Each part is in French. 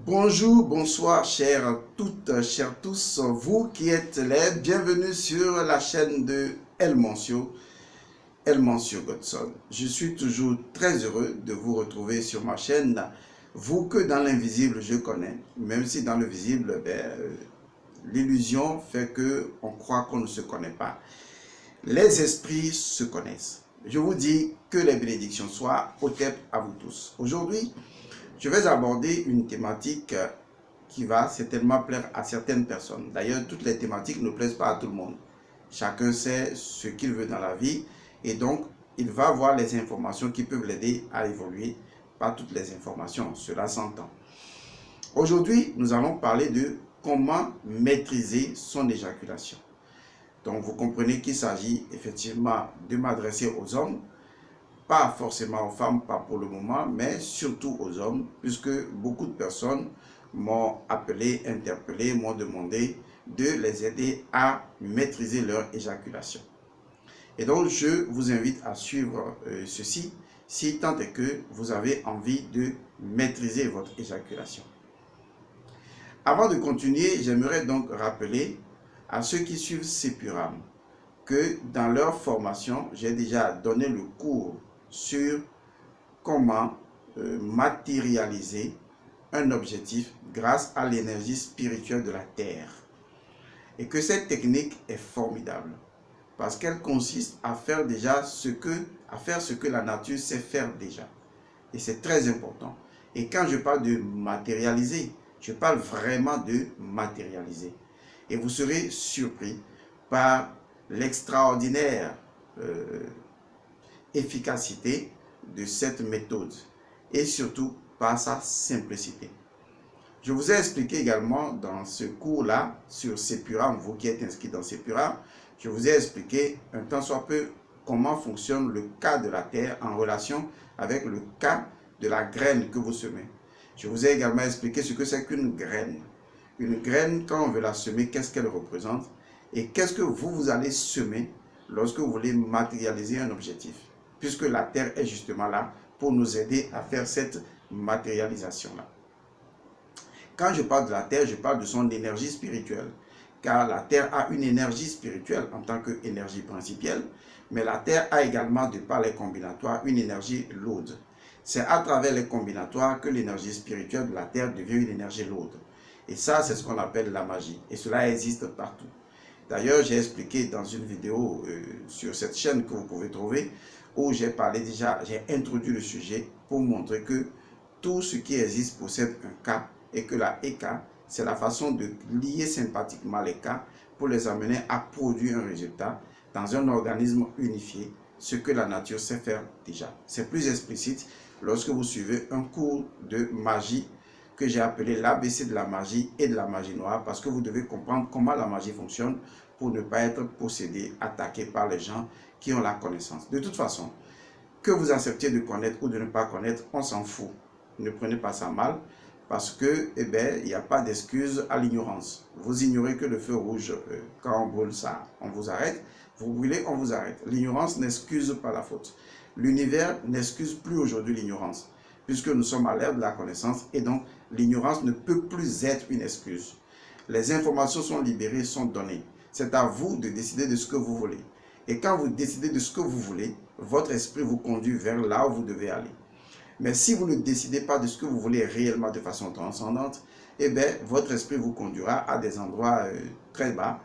Bonjour, bonsoir, chères toutes, chers tous, vous qui êtes les bienvenus sur la chaîne de El Mancio Godson. Je suis toujours très heureux de vous retrouver sur ma chaîne, vous que dans l'invisible je connais, même si dans le visible, l'illusion fait qu'on croit qu'on ne se connaît pas. Les esprits se connaissent. Je vous dis que les bénédictions soient au tep à vous tous. Aujourd'hui, je vais aborder une thématique qui va certainement plaire à certaines personnes. D'ailleurs, toutes les thématiques ne plaisent pas à tout le monde. Chacun sait ce qu'il veut dans la vie et donc il va avoir les informations qui peuvent l'aider à évoluer. Pas toutes les informations, cela s'entend. Aujourd'hui, nous allons parler de comment maîtriser son éjaculation. Donc, vous comprenez qu'il s'agit effectivement de m'adresser aux hommes, pas forcément aux femmes, pas pour le moment, mais surtout aux hommes, puisque beaucoup de personnes m'ont appelé, interpellé, m'ont demandé de les aider à maîtriser leur éjaculation. Et donc, je vous invite à suivre ceci, si tant est que vous avez envie de maîtriser votre éjaculation. Avant de continuer, j'aimerais donc rappeler à ceux qui suivent Sepuram que dans leur formation, j'ai déjà donné le cours sur comment matérialiser un objectif grâce à l'énergie spirituelle de la Terre. Et que cette technique est formidable parce qu'elle consiste à faire déjà ce que la nature sait faire déjà. Et c'est très important. Et quand je parle de matérialiser, je parle vraiment de matérialiser. Et vous serez surpris par l'extraordinaire efficacité de cette méthode et surtout par sa simplicité. Je vous ai expliqué également dans ce cours-là sur Sepuram, vous qui êtes inscrit dans Sepuram, je vous ai expliqué un tant soit peu comment fonctionne le cas de la terre en relation avec le cas de la graine que vous semez. Je vous ai également expliqué ce que c'est qu'une graine. Une graine, quand on veut la semer, qu'est-ce qu'elle représente et qu'est-ce que vous allez semer lorsque vous voulez matérialiser un objectif. Puisque la terre est justement là pour nous aider à faire cette matérialisation-là. Quand je parle de la terre, je parle de son énergie spirituelle. Car la terre a une énergie spirituelle en tant qu'énergie principale, mais la terre a également, de par les combinatoires, une énergie lourde. C'est à travers les combinatoires que l'énergie spirituelle de la terre devient une énergie lourde. Et ça, c'est ce qu'on appelle la magie. Et cela existe partout. D'ailleurs, j'ai expliqué dans une vidéo sur cette chaîne que vous pouvez trouver, où j'ai parlé déjà, j'ai introduit le sujet pour montrer que tout ce qui existe possède un cas et que la Eka, c'est la façon de lier sympathiquement les cas pour les amener à produire un résultat dans un organisme unifié, ce que la nature sait faire déjà. C'est plus explicite lorsque vous suivez un cours de magie que j'ai appelé l'ABC de la magie et de la magie noire, parce que vous devez comprendre comment la magie fonctionne pour ne pas être possédé, attaqué par les gens qui ont la connaissance. De toute façon, que vous acceptiez de connaître ou de ne pas connaître, on s'en fout. Ne prenez pas ça mal, parce que, il n'y a pas d'excuse à l'ignorance. Vous ignorez que le feu rouge, quand on brûle ça, on vous arrête. Vous brûlez, on vous arrête. L'ignorance n'excuse pas la faute. L'univers n'excuse plus aujourd'hui l'ignorance, puisque nous sommes à l'ère de la connaissance, et donc l'ignorance ne peut plus être une excuse. Les informations sont libérées, sont données. C'est à vous de décider de ce que vous voulez. Et quand vous décidez de ce que vous voulez, votre esprit vous conduit vers là où vous devez aller. Mais si vous ne décidez pas de ce que vous voulez réellement de façon transcendante, votre esprit vous conduira à des endroits très bas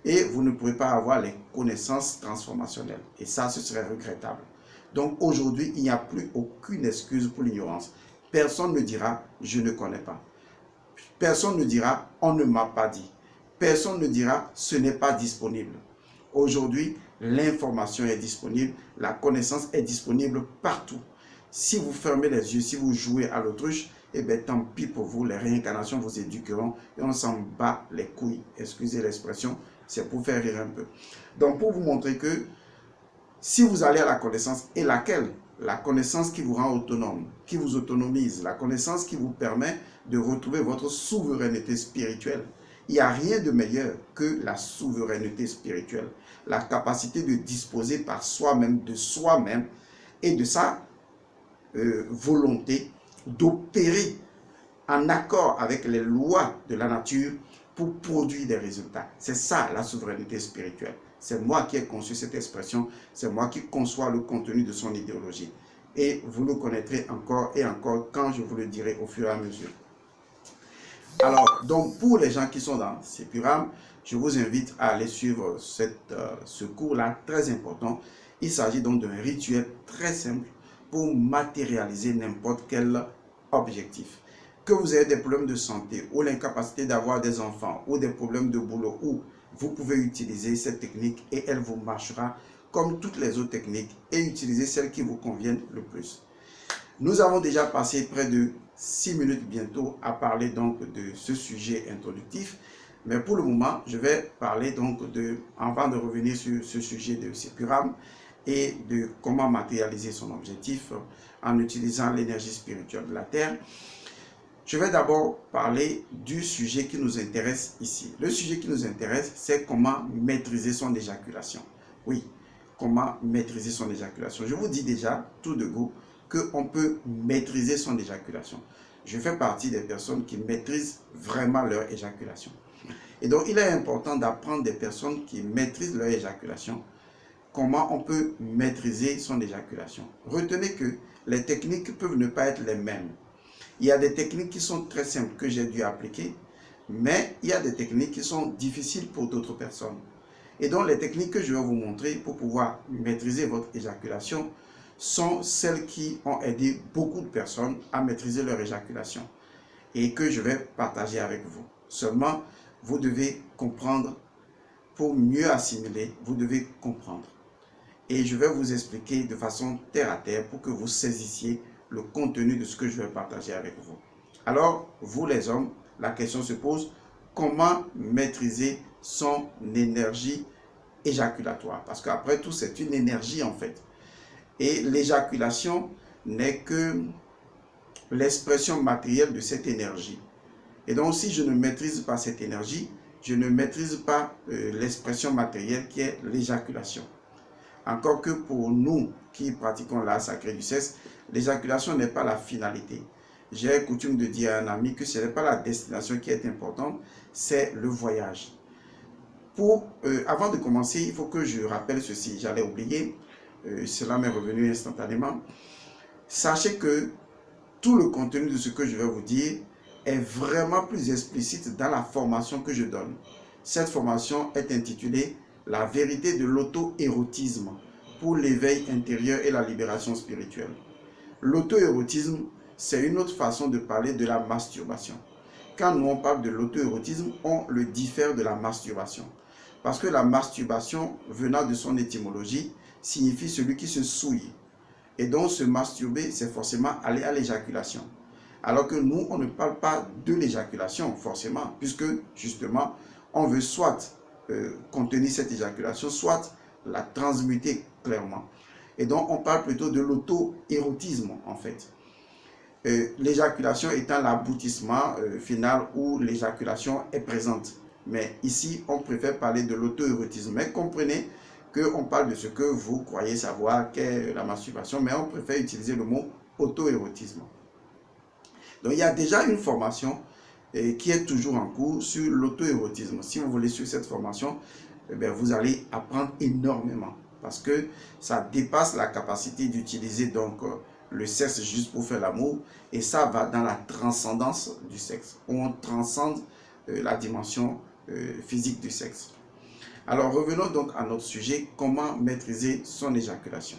et vous ne pourrez pas avoir les connaissances transformationnelles. Et ça, ce serait regrettable. Donc aujourd'hui, il n'y a plus aucune excuse pour l'ignorance. Personne ne dira « je ne connais pas ». Personne ne dira « on ne m'a pas dit ». Personne ne dira « ce n'est pas disponible ». Aujourd'hui, l'information est disponible, la connaissance est disponible partout. Si vous fermez les yeux, si vous jouez à l'autruche, tant pis pour vous, les réincarnations vous éduqueront et on s'en bat les couilles. Excusez l'expression, c'est pour faire rire un peu. Donc pour vous montrer que si vous allez à la connaissance, et laquelle? La connaissance qui vous rend autonome, qui vous autonomise, la connaissance qui vous permet de retrouver votre souveraineté spirituelle. Il n'y a rien de meilleur que la souveraineté spirituelle, la capacité de disposer par soi-même, de soi-même et de sa volonté d'opérer en accord avec les lois de la nature pour produire des résultats. C'est ça la souveraineté spirituelle. C'est moi qui ai conçu cette expression, c'est moi qui conçois le contenu de son idéologie. Et vous le connaîtrez encore et encore quand je vous le dirai au fur et à mesure. Alors, donc pour les gens qui sont dans Sepiram, je vous invite à aller suivre ce cours-là très important. Il s'agit donc d'un rituel très simple pour matérialiser n'importe quel objectif. Que vous ayez des problèmes de santé ou l'incapacité d'avoir des enfants ou des problèmes de boulot, où vous pouvez utiliser cette technique et elle vous marchera comme toutes les autres techniques, et utiliser celles qui vous conviennent le plus. Nous avons déjà passé près de 6 minutes bientôt à parler donc de ce sujet introductif. Mais pour le moment, je vais parler donc avant de revenir sur ce sujet de Sepiram et de comment matérialiser son objectif en utilisant l'énergie spirituelle de la Terre. Je vais d'abord parler du sujet qui nous intéresse ici. Le sujet qui nous intéresse, c'est comment maîtriser son éjaculation. Oui, comment maîtriser son éjaculation. Je vous dis déjà, tout de go, qu'on peut maîtriser son éjaculation. Je fais partie des personnes qui maîtrisent vraiment leur éjaculation. Et donc, il est important d'apprendre des personnes qui maîtrisent leur éjaculation, comment on peut maîtriser son éjaculation. Retenez que les techniques peuvent ne pas être les mêmes. Il y a des techniques qui sont très simples que j'ai dû appliquer, mais il y a des techniques qui sont difficiles pour d'autres personnes. Et donc, les techniques que je vais vous montrer pour pouvoir maîtriser votre éjaculation sont celles qui ont aidé beaucoup de personnes à maîtriser leur éjaculation et que je vais partager avec vous. Seulement, vous devez comprendre, pour mieux assimiler, vous devez comprendre. Et je vais vous expliquer de façon terre à terre pour que vous saisissiez le contenu de ce que je vais partager avec vous. Alors, vous les hommes, la question se pose, comment maîtriser son énergie éjaculatoire? Parce qu'après tout, c'est une énergie en fait. Et l'éjaculation n'est que l'expression matérielle de cette énergie. Et donc, si je ne maîtrise pas cette énergie, je ne maîtrise pas l'expression matérielle qui est l'éjaculation. Encore que pour nous qui pratiquons l'art sacré du sexe, l'éjaculation n'est pas la finalité. J'ai coutume de dire à un ami que ce n'est pas la destination qui est importante, c'est le voyage. Avant de commencer, il faut que je rappelle ceci, j'allais oublier, cela m'est revenu instantanément. Sachez que tout le contenu de ce que je vais vous dire est vraiment plus explicite dans la formation que je donne. Cette formation est intitulée « La vérité de l'auto-érotisme pour l'éveil intérieur et la libération spirituelle ». L'auto-érotisme, c'est une autre façon de parler de la masturbation. Quand nous on parle de l'auto-érotisme, on le diffère de la masturbation. Parce que la masturbation, venant de son étymologie, signifie celui qui se souille. Et donc se masturber, c'est forcément aller à l'éjaculation. Alors que nous, on ne parle pas de l'éjaculation, forcément, puisque justement, on veut soit contenir cette éjaculation, soit la transmuter clairement. Et donc, on parle plutôt de l'auto-érotisme, en fait. L'éjaculation étant l'aboutissement final où l'éjaculation est présente. Mais ici, on préfère parler de l'auto-érotisme. Mais comprenez qu'on parle de ce que vous croyez savoir qu'est la masturbation, mais on préfère utiliser le mot auto-érotisme. Donc, il y a déjà une formation qui est toujours en cours sur l'auto-érotisme. Si vous voulez suivre cette formation, vous allez apprendre énormément parce que ça dépasse la capacité d'utiliser donc le sexe juste pour faire l'amour, et ça va dans la transcendance du sexe, où on transcende la dimension physique du sexe. Alors revenons donc à notre sujet, comment maîtriser son éjaculation.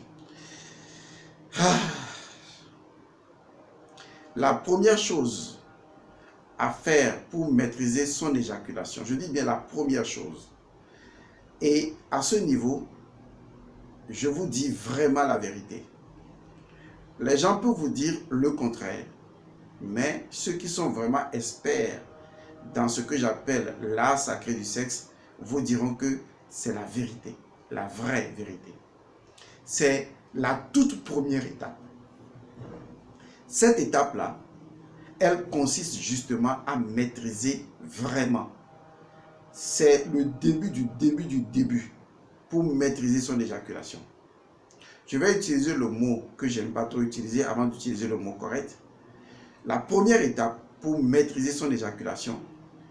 La première chose à faire pour maîtriser son éjaculation, je dis bien la première chose, et à ce niveau, je vous dis vraiment la vérité. Les gens peuvent vous dire le contraire, mais ceux qui sont vraiment experts dans ce que j'appelle l'art sacré du sexe vous diront que c'est la vérité, la vraie vérité. C'est la toute première étape. Cette étape-là, elle consiste justement à maîtriser vraiment. C'est le début du début pour maîtriser son éjaculation. Je vais utiliser le mot que je n'aime pas trop utiliser avant d'utiliser le mot correct. La première étape pour maîtriser son éjaculation,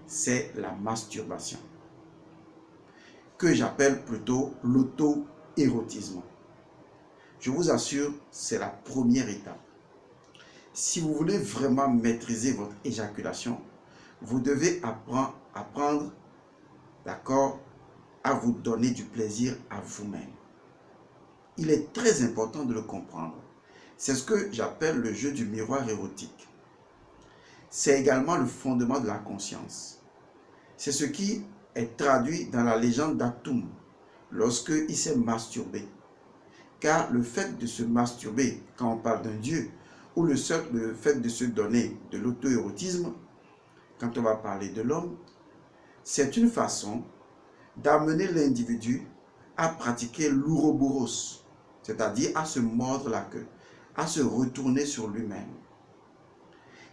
c'est la masturbation, que j'appelle plutôt l'auto-érotisme. Je vous assure, c'est la première étape. Si vous voulez vraiment maîtriser votre éjaculation, vous devez apprendre, d'accord, à vous donner du plaisir à vous-même. Il est très important de le comprendre. C'est ce que j'appelle le jeu du miroir érotique. C'est également le fondement de la conscience. C'est ce qui est traduit dans la légende d'Atum lorsqu'il s'est masturbé. Car le fait de se masturber, quand on parle d'un dieu, ou le fait de se donner de l'auto-érotisme, quand on va parler de l'homme, c'est une façon d'amener l'individu à pratiquer l'ouroboros, c'est-à-dire à se mordre la queue, à se retourner sur lui-même.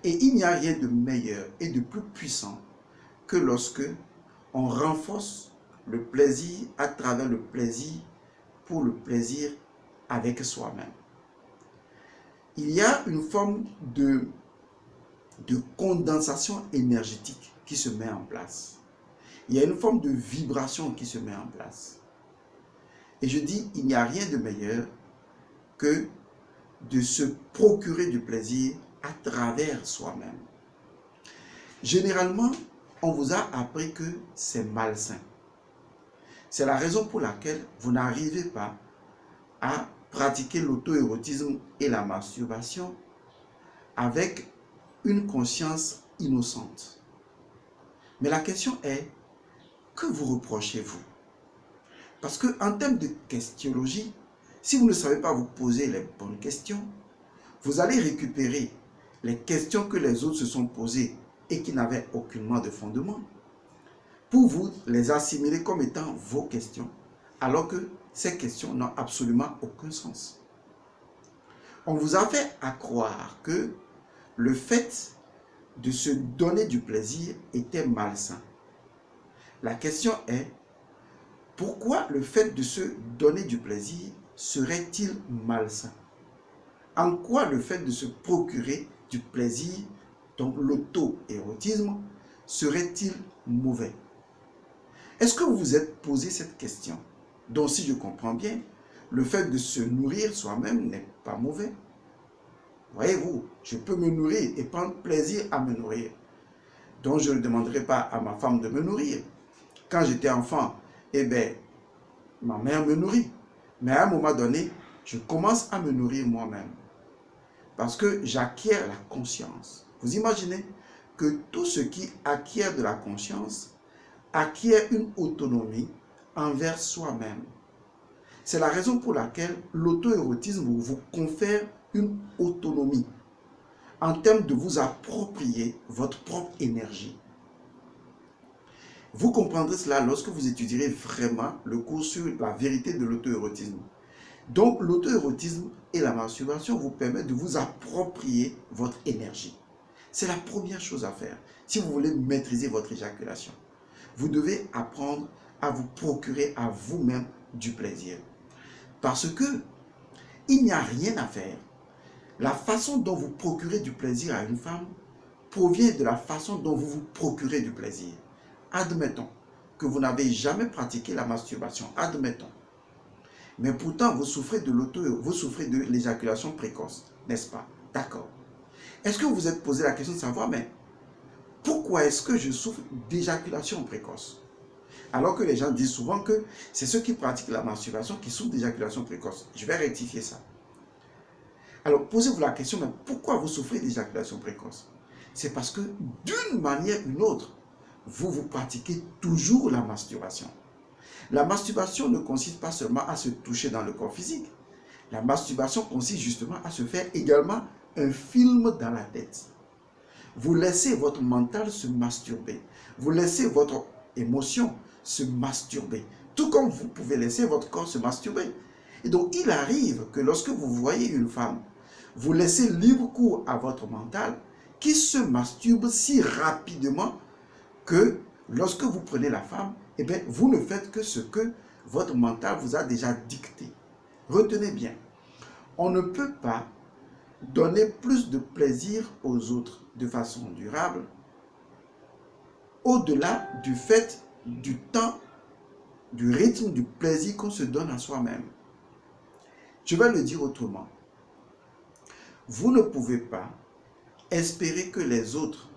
Et il n'y a rien de meilleur et de plus puissant que lorsque on renforce le plaisir à travers le plaisir pour le plaisir avec soi-même. Il y a une forme de condensation énergétique qui se met en place. Il y a une forme de vibration qui se met en place. Et je dis, il n'y a rien de meilleur que de se procurer du plaisir à travers soi-même. Généralement, on vous a appris que c'est malsain. C'est la raison pour laquelle vous n'arrivez pas à pratiquer l'auto-érotisme et la masturbation avec une conscience innocente. Mais la question est, que vous reprochez-vous? Parce qu'en termes de questionologie, si vous ne savez pas vous poser les bonnes questions, vous allez récupérer les questions que les autres se sont posées et qui n'avaient aucunement de fondement, pour vous les assimiler comme étant vos questions, alors que ces questions n'ont absolument aucun sens. On vous a fait à croire que le fait de se donner du plaisir était malsain. La question est, pourquoi le fait de se donner du plaisir serait-il malsain? En quoi le fait de se procurer du plaisir, donc l'auto-érotisme, serait-il mauvais? Est-ce que vous vous êtes posé cette question? Donc si je comprends bien, le fait de se nourrir soi-même n'est pas mauvais. Voyez-vous, je peux me nourrir et prendre plaisir à me nourrir. Donc je ne demanderai pas à ma femme de me nourrir. Quand j'étais enfant, eh bien, ma mère me nourrit. Mais à un moment donné, je commence à me nourrir moi-même. Parce que j'acquiers la conscience. Vous imaginez que tout ce qui acquiert de la conscience acquiert une autonomie envers soi-même. C'est la raison pour laquelle l'auto-érotisme vous confère une autonomie en termes de vous approprier votre propre énergie. Vous comprendrez cela lorsque vous étudierez vraiment le cours sur la vérité de l'auto-érotisme. Donc, l'auto-érotisme et la masturbation vous permettent de vous approprier votre énergie. C'est la première chose à faire si vous voulez maîtriser votre éjaculation. Vous devez apprendre à vous procurer à vous-même du plaisir. Parce que il n'y a rien à faire. La façon dont vous procurez du plaisir à une femme provient de la façon dont vous vous procurez du plaisir. Admettons que vous n'avez jamais pratiqué la masturbation. Admettons. Mais pourtant, vous souffrez de l'éjaculation précoce, n'est-ce pas? D'accord. Est-ce que vous vous êtes posé la question de savoir, mais pourquoi est-ce que je souffre d'éjaculation précoce? Alors que les gens disent souvent que c'est ceux qui pratiquent la masturbation qui souffrent d'éjaculation précoce. Je vais rectifier ça. Alors, posez-vous la question, mais pourquoi vous souffrez d'éjaculation précoce? C'est parce que, d'une manière ou d'une autre, vous pratiquez toujours la masturbation. La masturbation ne consiste pas seulement à se toucher dans le corps physique. La masturbation consiste justement à se faire également un film dans la tête. Vous laissez votre mental se masturber. Vous laissez votre émotion se masturber. Tout comme vous pouvez laisser votre corps se masturber. Et donc, il arrive que lorsque vous voyez une femme, vous laissez libre cours à votre mental qui se masturbe si rapidement que lorsque vous prenez la femme, eh bien, vous ne faites que ce que votre mental vous a déjà dicté. Retenez bien, on ne peut pas donner plus de plaisir aux autres de façon durable, au-delà du fait du temps, du rythme, du plaisir qu'on se donne à soi-même. Je vais le dire autrement. Vous ne pouvez pas espérer que les autres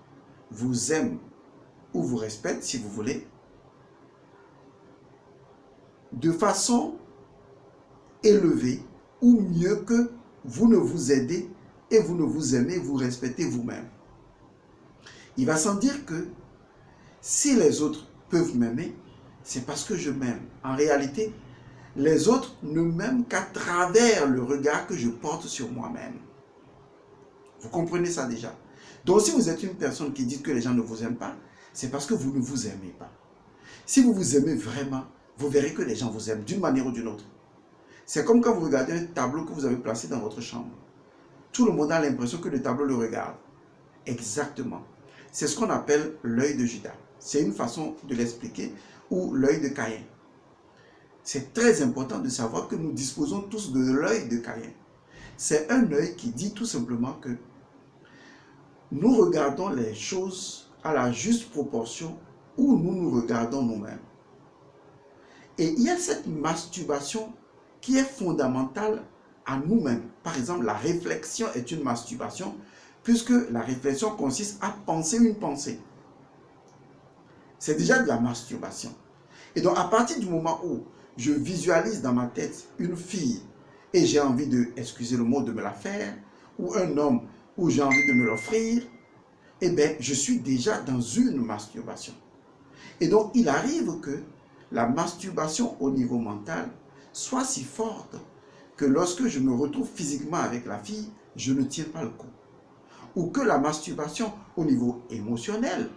vous aiment ou vous respectent, si vous voulez, de façon élevée ou mieux que vous ne vous aidez et vous ne vous aimez, vous respectez vous-même. Il va sans dire que si les autres peuvent m'aimer, c'est parce que je m'aime. En réalité, les autres ne m'aiment qu'à travers le regard que je porte sur moi-même. Vous comprenez ça déjà? Donc si vous êtes une personne qui dit que les gens ne vous aiment pas, c'est parce que vous ne vous aimez pas. Si vous vous aimez vraiment, vous verrez que les gens vous aiment d'une manière ou d'une autre. C'est comme quand vous regardez un tableau que vous avez placé dans votre chambre. Tout le monde a l'impression que le tableau le regarde. Exactement. C'est ce qu'on appelle l'œil de Judas. C'est une façon de l'expliquer, ou l'œil de Caïn. C'est très important de savoir que nous disposons tous de l'œil de Caïn. C'est un œil qui dit tout simplement que nous regardons les choses à la juste proportion où nous nous regardons nous-mêmes. Et il y a cette masturbation qui est fondamentale à nous-mêmes. Par exemple, la réflexion est une masturbation, puisque la réflexion consiste à penser une pensée. C'est déjà de la masturbation. Et donc, à partir du moment où je visualise dans ma tête une fille et j'ai envie de, excusez le mot, de me la faire, ou un homme où j'ai envie de me l'offrir, eh bien, je suis déjà dans une masturbation. Et donc, il arrive que la masturbation au niveau mental soit si forte que lorsque je me retrouve physiquement avec la fille, je ne tiens pas le coup. Ou que la masturbation au niveau émotionnel,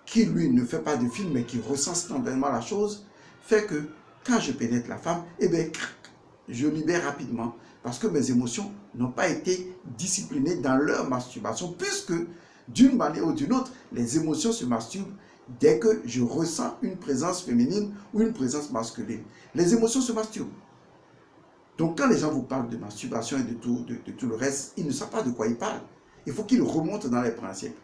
qui lui ne fait pas de film mais qui ressent instantanément la chose, fait que quand je pénètre la femme, eh bien, je libère rapidement parce que mes émotions n'ont pas été disciplinées dans leur masturbation, puisque d'une manière ou d'une autre, les émotions se masturbent dès que je ressens une présence féminine ou une présence masculine. Les émotions se masturbent. Donc quand les gens vous parlent de masturbation et de tout le reste, ils ne savent pas de quoi ils parlent. Il faut qu'ils remontent dans les principes.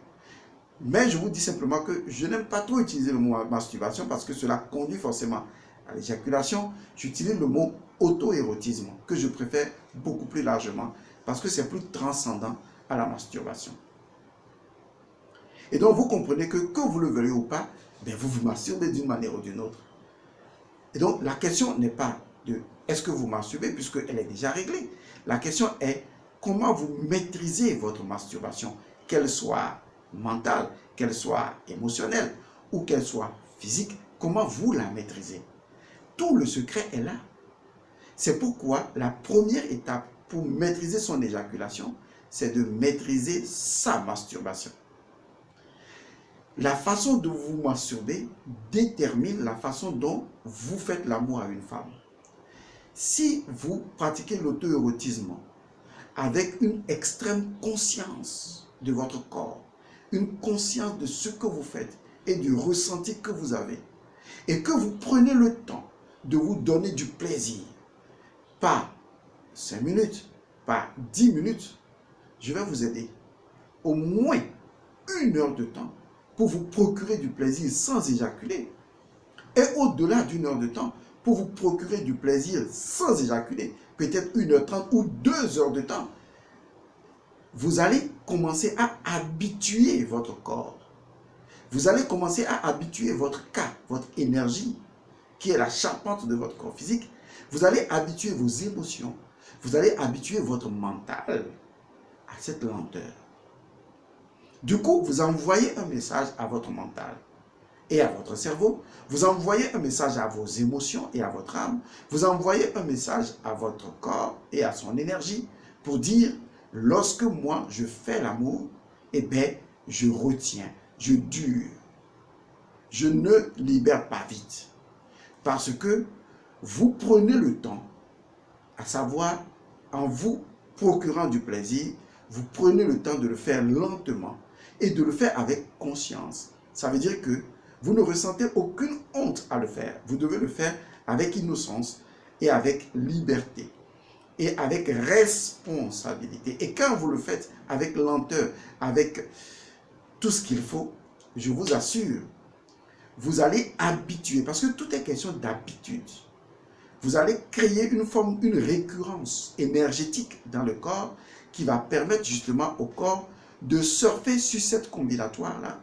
Mais je vous dis simplement que je n'aime pas trop utiliser le mot masturbation parce que cela conduit forcément à l'éjaculation. J'utilise le mot auto-érotisme que je préfère beaucoup plus largement parce que c'est plus transcendant à la masturbation. Et donc vous comprenez que vous le veuillez ou pas, ben vous vous masturbez d'une manière ou d'une autre. Et donc la question n'est pas de est-ce que vous masturbez puisqu'elle est déjà réglée. La question est comment vous maîtrisez votre masturbation, qu'elle soit mentale, qu'elle soit émotionnelle ou qu'elle soit physique, comment vous la maîtrisez. Tout le secret est là. C'est pourquoi la première étape pour maîtriser son éjaculation, c'est de maîtriser sa masturbation. La façon dont vous masturbez détermine la façon dont vous faites l'amour à une femme. Si vous pratiquez l'auto-érotisme avec une extrême conscience de votre corps, une conscience de ce que vous faites et du ressenti que vous avez, et que vous prenez le temps de vous donner du plaisir, pas 5 minutes, pas 10 minutes, je vais vous aider. Au moins 1 heure de temps pour vous procurer du plaisir sans éjaculer. Et au-delà d'1 heure de temps, pour vous procurer du plaisir sans éjaculer, peut-être 1h30 ou 2 heures de temps, vous allez commencer à habituer votre corps. Vous allez commencer à habituer votre cas, votre énergie, qui est la charpente de votre corps physique. Vous allez habituer vos émotions. Vous allez habituer votre mental à cette lenteur. Du coup, vous envoyez un message à votre mental et à votre cerveau. Vous envoyez un message à vos émotions et à votre âme. Vous envoyez un message à votre corps et à son énergie pour dire, lorsque moi je fais l'amour, eh bien, je retiens, je dure. Je ne libère pas vite. Parce que vous prenez le temps, à savoir en vous procurant du plaisir, vous prenez le temps de le faire lentement et de le faire avec conscience. Ça veut dire que vous ne ressentez aucune honte à le faire. Vous devez le faire avec innocence et avec liberté. et avec responsabilité. Et quand vous le faites avec lenteur, avec tout ce qu'il faut, je vous assure, vous allez habituer, parce que tout est question d'habitude. Vous allez créer une récurrence énergétique dans le corps qui va permettre justement au corps de surfer sur cette combinatoire-là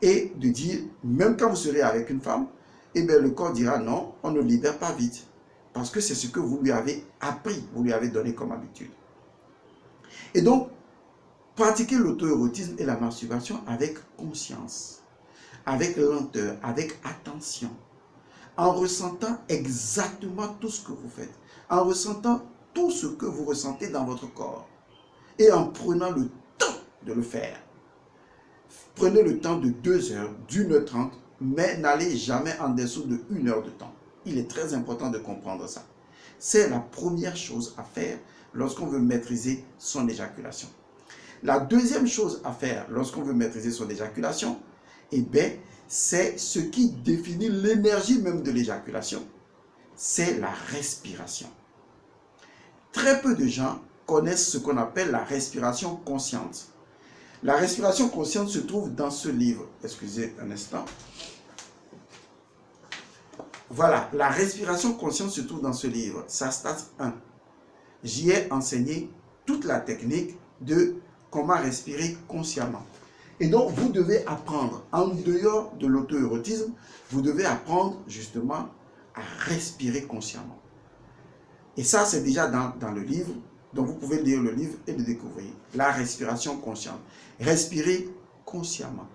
et de dire, même quand vous serez avec une femme, eh bien le corps dira non, on ne libère pas vite. Parce que c'est ce que vous lui avez appris, vous lui avez donné comme habitude. Et donc, pratiquer l'auto-érotisme et la masturbation avec conscience, avec lenteur, avec attention, en ressentant exactement tout ce que vous faites, en ressentant tout ce que vous ressentez dans votre corps et en prenant le temps de le faire. Prenez le temps de 2 heures, d'1h30, mais n'allez jamais en dessous de 1 heure de temps. Il est très important de comprendre ça. C'est la première chose à faire lorsqu'on veut maîtriser son éjaculation. La deuxième chose à faire lorsqu'on veut maîtriser son éjaculation, eh bien, c'est ce qui définit l'énergie même de l'éjaculation. C'est la respiration. Très peu de gens connaissent ce qu'on appelle la respiration consciente. La respiration consciente se trouve dans ce livre. Excusez un instant. Voilà, la respiration consciente se trouve dans ce livre. Ça stade 1. J'y ai enseigné toute la technique de comment respirer consciemment. Et donc, vous devez apprendre, en dehors de l'auto-érotisme, vous devez apprendre justement à respirer consciemment. Et ça, c'est déjà dans le livre. Donc, vous pouvez lire le livre et le découvrir. La respiration consciente. Respirer consciemment.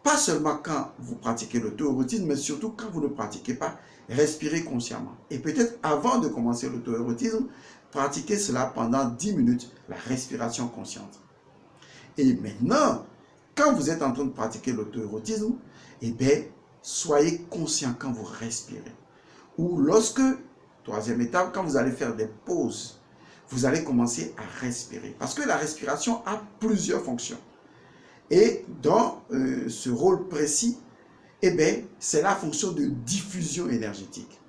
Pas seulement quand vous pratiquez l'auto-érotisme, mais surtout quand vous ne pratiquez pas, respirez consciemment. Et peut-être avant de commencer l'auto-érotisme, pratiquez cela pendant 10 minutes, la respiration consciente. Et maintenant, quand vous êtes en train de pratiquer l'auto-érotisme, eh bien, soyez conscient quand vous respirez. Ou lorsque, troisième étape, quand vous allez faire des pauses, vous allez commencer à respirer. Parce que la respiration a plusieurs fonctions. Et dans ce rôle précis, eh bien, c'est la fonction de diffusion énergétique.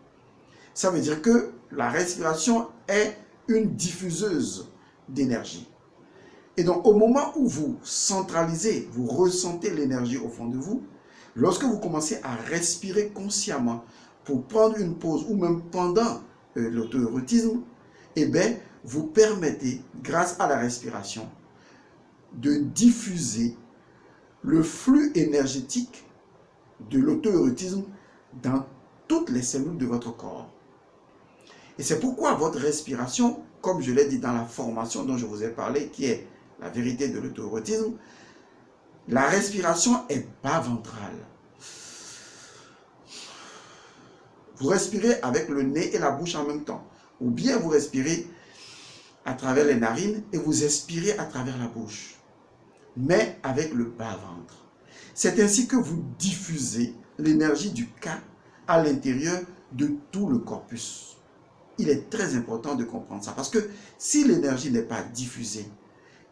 Ça veut dire que la respiration est une diffuseuse d'énergie. Et donc, au moment où vous centralisez, vous ressentez l'énergie au fond de vous, lorsque vous commencez à respirer consciemment pour prendre une pause ou même pendant l'auto-érotisme, eh bien, vous permettez, grâce à la respiration, de diffuser le flux énergétique de l'auto-érotisme dans toutes les cellules de votre corps. Et c'est pourquoi votre respiration, comme je l'ai dit dans la formation dont je vous ai parlé, qui est la vérité de l'auto-érotisme, la respiration est bas ventrale. Vous respirez avec le nez et la bouche en même temps. Ou bien vous respirez à travers les narines et vous expirez à travers la bouche, mais avec le bas-ventre. C'est ainsi que vous diffusez l'énergie du Ka à l'intérieur de tout le corpus. Il est très important de comprendre ça, parce que si l'énergie n'est pas diffusée,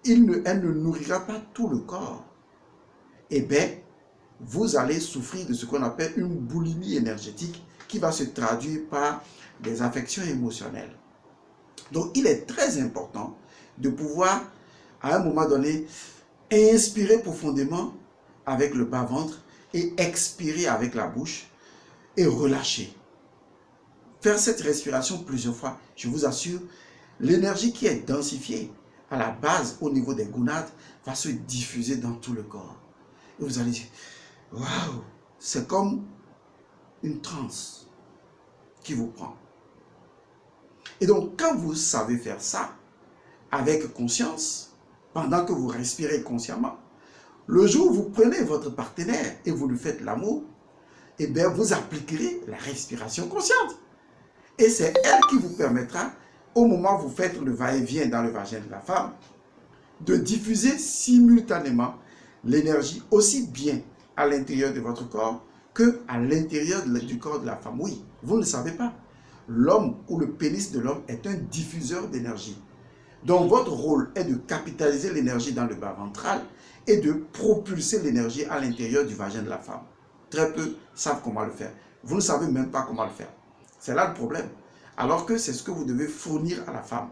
elle ne nourrira pas tout le corps. Eh bien, vous allez souffrir de ce qu'on appelle une boulimie énergétique qui va se traduire par des affections émotionnelles. Donc, il est très important de pouvoir, à un moment donné, inspirer profondément avec le bas-ventre et expirer avec la bouche et relâcher. Faire cette respiration plusieurs fois, je vous assure, l'énergie qui est densifiée à la base au niveau des gonades va se diffuser dans tout le corps. Et vous allez dire, waouh, c'est comme une transe qui vous prend. Et donc, quand vous savez faire ça avec conscience, pendant que vous respirez consciemment, le jour où vous prenez votre partenaire et vous lui faites l'amour, eh bien, vous appliquerez la respiration consciente. Et c'est elle qui vous permettra, au moment où vous faites le va-et-vient dans le vagin de la femme, de diffuser simultanément l'énergie aussi bien à l'intérieur de votre corps qu'à l'intérieur du corps de la femme. Oui, vous ne le savez pas. L'homme ou le pénis de l'homme est un diffuseur d'énergie. Donc votre rôle est de capitaliser l'énergie dans le bas ventral et de propulser l'énergie à l'intérieur du vagin de la femme. Très peu savent comment le faire. Vous ne savez même pas comment le faire. C'est là le problème. Alors que c'est ce que vous devez fournir à la femme.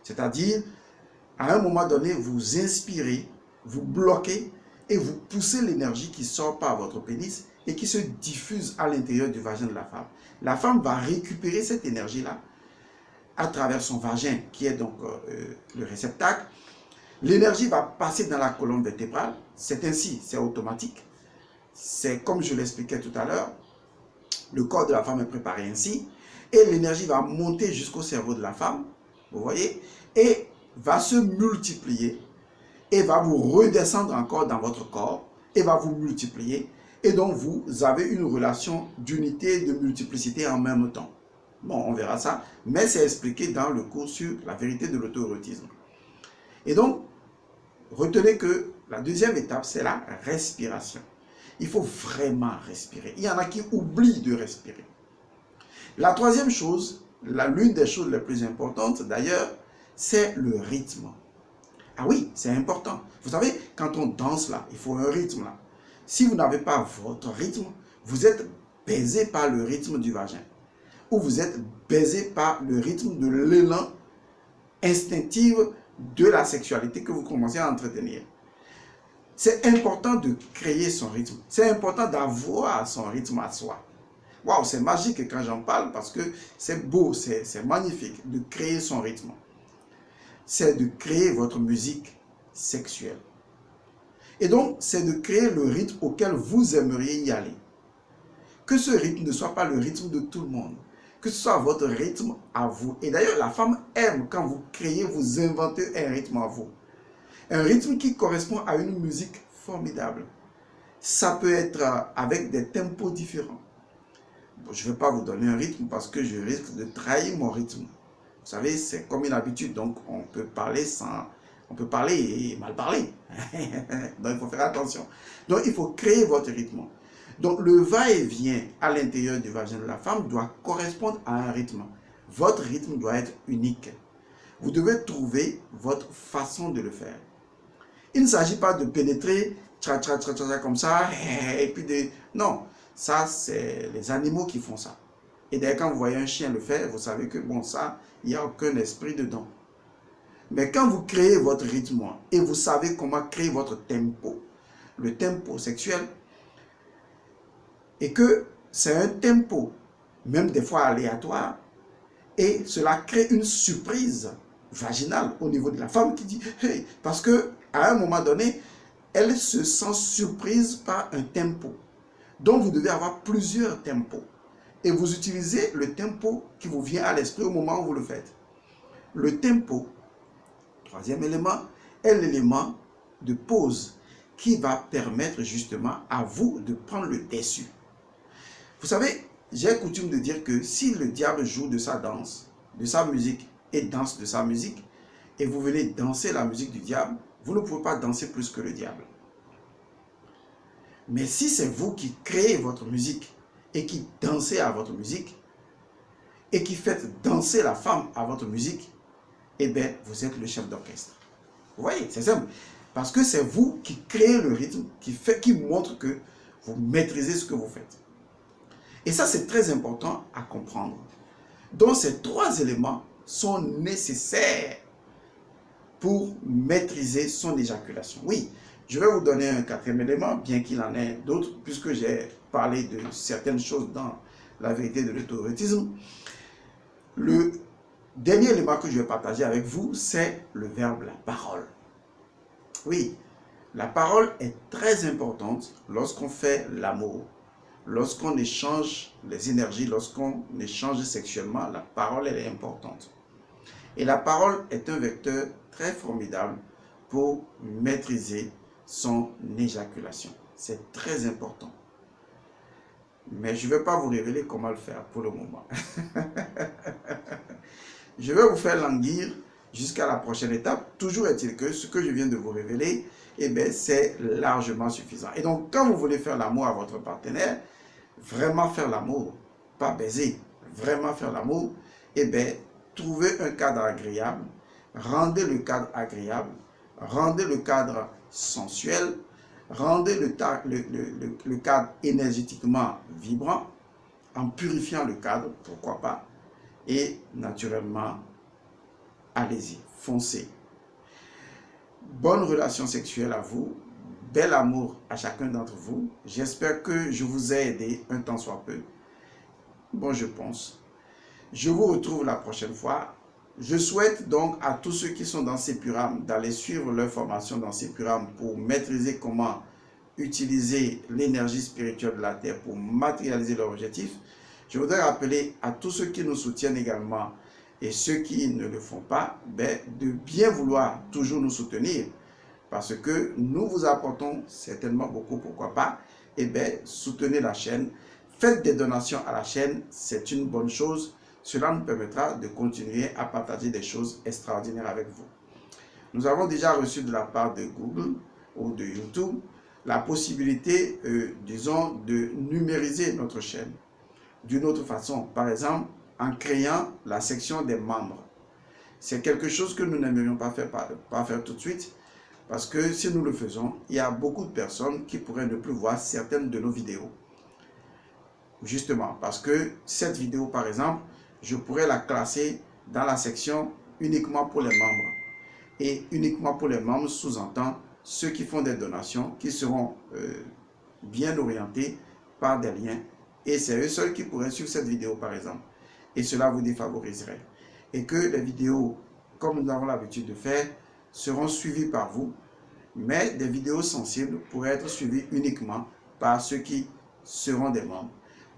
C'est-à-dire, à un moment donné, vous inspirez, vous bloquez et vous poussez l'énergie qui sort par votre pénis et qui se diffuse à l'intérieur du vagin de la femme. La femme va récupérer cette énergie-là à travers son vagin, qui est donc le réceptacle. L'énergie va passer dans la colonne vertébrale. C'est ainsi, c'est automatique. C'est comme je l'expliquais tout à l'heure, le corps de la femme est préparé ainsi. Et l'énergie va monter jusqu'au cerveau de la femme, vous voyez, et va se multiplier et va vous redescendre encore dans votre corps et va vous multiplier. Et donc, vous avez une relation d'unité et de multiplicité en même temps. Bon, on verra ça, mais c'est expliqué dans le cours sur la vérité de l'auto-érotisme. Et donc, retenez que la deuxième étape, c'est la respiration. Il faut vraiment respirer. Il y en a qui oublient de respirer. La troisième chose, l'une des choses les plus importantes d'ailleurs, c'est le rythme. Ah oui, c'est important. Vous savez, quand on danse là, il faut un rythme là. Si vous n'avez pas votre rythme, vous êtes baisé par le rythme du vagin. Ou vous êtes baisé par le rythme de l'élan instinctif de la sexualité que vous commencez à entretenir. C'est important de créer son rythme. C'est important d'avoir son rythme à soi. Waouh, c'est magique quand j'en parle parce que c'est beau, c'est magnifique de créer son rythme. C'est de créer votre musique sexuelle. Et donc, c'est de créer le rythme auquel vous aimeriez y aller. Que ce rythme ne soit pas le rythme de tout le monde. Que ce soit votre rythme à vous. Et d'ailleurs, la femme aime quand vous créez, vous inventez un rythme à vous. Un rythme qui correspond à une musique formidable. Ça peut être avec des tempos différents. Bon, je ne vais pas vous donner un rythme parce que je risque de trahir mon rythme. Vous savez, c'est comme une habitude, donc on peut parler et mal parler. Donc il faut faire attention. Donc il faut créer votre rythme. Donc le va-et-vient à l'intérieur du vagin de la femme doit correspondre à un rythme. Votre rythme doit être unique. Vous devez trouver votre façon de le faire. Il ne s'agit pas de pénétrer comme ça et puis de... Non, ça c'est les animaux qui font ça. Et d'ailleurs quand vous voyez un chien le faire, vous savez que bon ça, il n'y a aucun esprit dedans. Mais quand vous créez votre rythme et vous savez comment créer votre tempo, le tempo sexuel, et que c'est un tempo, même des fois aléatoire, et cela crée une surprise vaginale au niveau de la femme qui dit « Hey !» parce qu'à un moment donné, elle se sent surprise par un tempo. Donc vous devez avoir plusieurs tempos. Et vous utilisez le tempo qui vous vient à l'esprit au moment où vous le faites. Le tempo, troisième élément, est l'élément de pause qui va permettre justement à vous de prendre le dessus. Vous savez, j'ai coutume de dire que si le diable joue de sa danse, de sa musique et danse de sa musique, et vous venez danser la musique du diable, vous ne pouvez pas danser plus que le diable. Mais si c'est vous qui créez votre musique et qui dansez à votre musique et qui faites danser la femme à votre musique, eh bien, vous êtes le chef d'orchestre. Vous voyez, c'est simple. Parce que c'est vous qui créez le rythme, qui montre que vous maîtrisez ce que vous faites. Et ça, c'est très important à comprendre. Donc, ces trois éléments sont nécessaires pour maîtriser son éjaculation. Oui, je vais vous donner un quatrième élément, bien qu'il en ait d'autres, puisque j'ai parlé de certaines choses dans la vérité de l'auto-érotisme. Le dernier élément que je vais partager avec vous, c'est le verbe, la parole. Oui, la parole est très importante lorsqu'on fait l'amour. Lorsqu'on échange les énergies, lorsqu'on échange sexuellement, la parole elle est importante. Et la parole est un vecteur très formidable pour maîtriser son éjaculation. C'est très important. Mais je ne vais pas vous révéler comment le faire pour le moment. Je vais vous faire languir jusqu'à la prochaine étape. Toujours est-il que ce que je viens de vous révéler, eh bien, c'est largement suffisant. Et donc, quand vous voulez faire l'amour à votre partenaire, vraiment faire l'amour, pas baiser, vraiment faire l'amour, eh bien, trouvez un cadre agréable, rendez le cadre agréable, rendez le cadre sensuel, rendez le cadre énergétiquement vibrant, en purifiant le cadre, pourquoi pas. Et naturellement, allez-y, foncez. Bonne relation sexuelle à vous. Bel amour à chacun d'entre vous. J'espère que je vous ai aidé un tant soit peu. Bon, je pense. Je vous retrouve la prochaine fois. Je souhaite donc à tous ceux qui sont dans Sepuram d'aller suivre leur formation dans Sepuram pour maîtriser comment utiliser l'énergie spirituelle de la Terre pour matérialiser leurs objectifs. Je voudrais rappeler à tous ceux qui nous soutiennent également et ceux qui ne le font pas, de bien vouloir toujours nous soutenir parce que nous vous apportons certainement beaucoup, pourquoi pas, soutenez la chaîne, faites des donations à la chaîne, c'est une bonne chose. Cela nous permettra de continuer à partager des choses extraordinaires avec vous. Nous avons déjà reçu de la part de Google ou de YouTube la possibilité, disons, de numériser notre chaîne d'une autre façon. Par exemple, en créant la section des membres. C'est quelque chose que nous n'aimerions pas faire tout de suite parce que si nous le faisons, il y a beaucoup de personnes qui pourraient ne plus voir certaines de nos vidéos. Justement, parce que cette vidéo, par exemple, je pourrais la classer dans la section uniquement pour les membres. Et uniquement pour les membres sous-entend ceux qui font des donations, qui seront bien orientés par des liens. Et c'est eux seuls qui pourraient suivre cette vidéo, par exemple. Et cela vous défavoriserait. Et que les vidéos, comme nous avons l'habitude de faire, seront suivies par vous. Mais des vidéos sensibles pourraient être suivies uniquement par ceux qui seront des membres.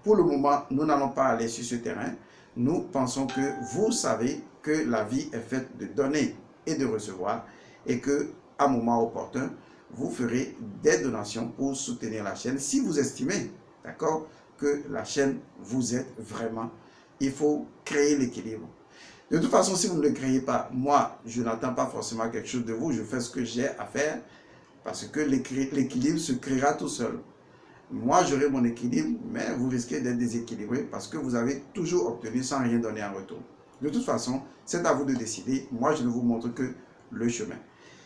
Pour le moment, nous n'allons pas aller sur ce terrain. Nous pensons que vous savez que la vie est faite de donner et de recevoir et que à un moment opportun, vous ferez des donations pour soutenir la chaîne si vous estimez, d'accord, que la chaîne vous aide vraiment. Il faut créer l'équilibre. De toute façon, si vous ne le créez pas, moi, je n'attends pas forcément quelque chose de vous. Je fais ce que j'ai à faire parce que l'équilibre se créera tout seul. Moi, j'aurai mon équilibre, mais vous risquez d'être déséquilibré parce que vous avez toujours obtenu sans rien donner en retour. De toute façon, c'est à vous de décider. Moi, je ne vous montre que le chemin.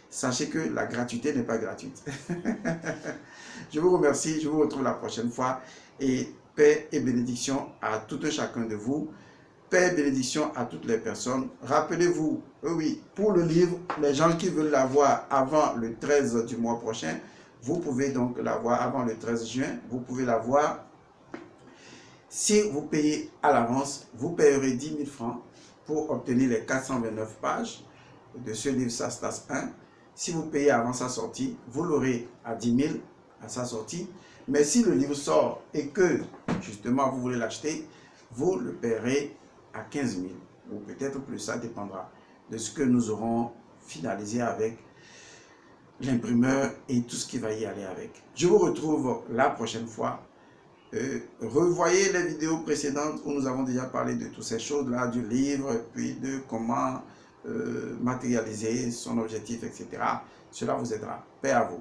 Sachez que la gratuité n'est pas gratuite. Je vous remercie. Je vous retrouve la prochaine fois. Et paix et bénédiction à tout un chacun de vous. Paix et bénédiction à toutes les personnes. Rappelez-vous, oui, pour le livre, les gens qui veulent l'avoir avant le 13 du mois prochain, vous pouvez donc l'avoir avant le 13 juin. Vous pouvez l'avoir. Si vous payez à l'avance, vous payerez 10 000 francs pour obtenir les 429 pages de ce livre Sastas 1. Si vous payez avant sa sortie, vous l'aurez à 10 000 à sa sortie. Mais si le livre sort et que, justement, vous voulez l'acheter, vous le paierez à 15 000 ou peut-être plus, ça dépendra de ce que nous aurons finalisé avec l'imprimeur et tout ce qui va y aller avec. Je vous retrouve la prochaine fois. Revoyez les vidéos précédentes où nous avons déjà parlé de toutes ces choses-là, du livre, puis de comment matérialiser son objectif, etc. Cela vous aidera. Paix à vous.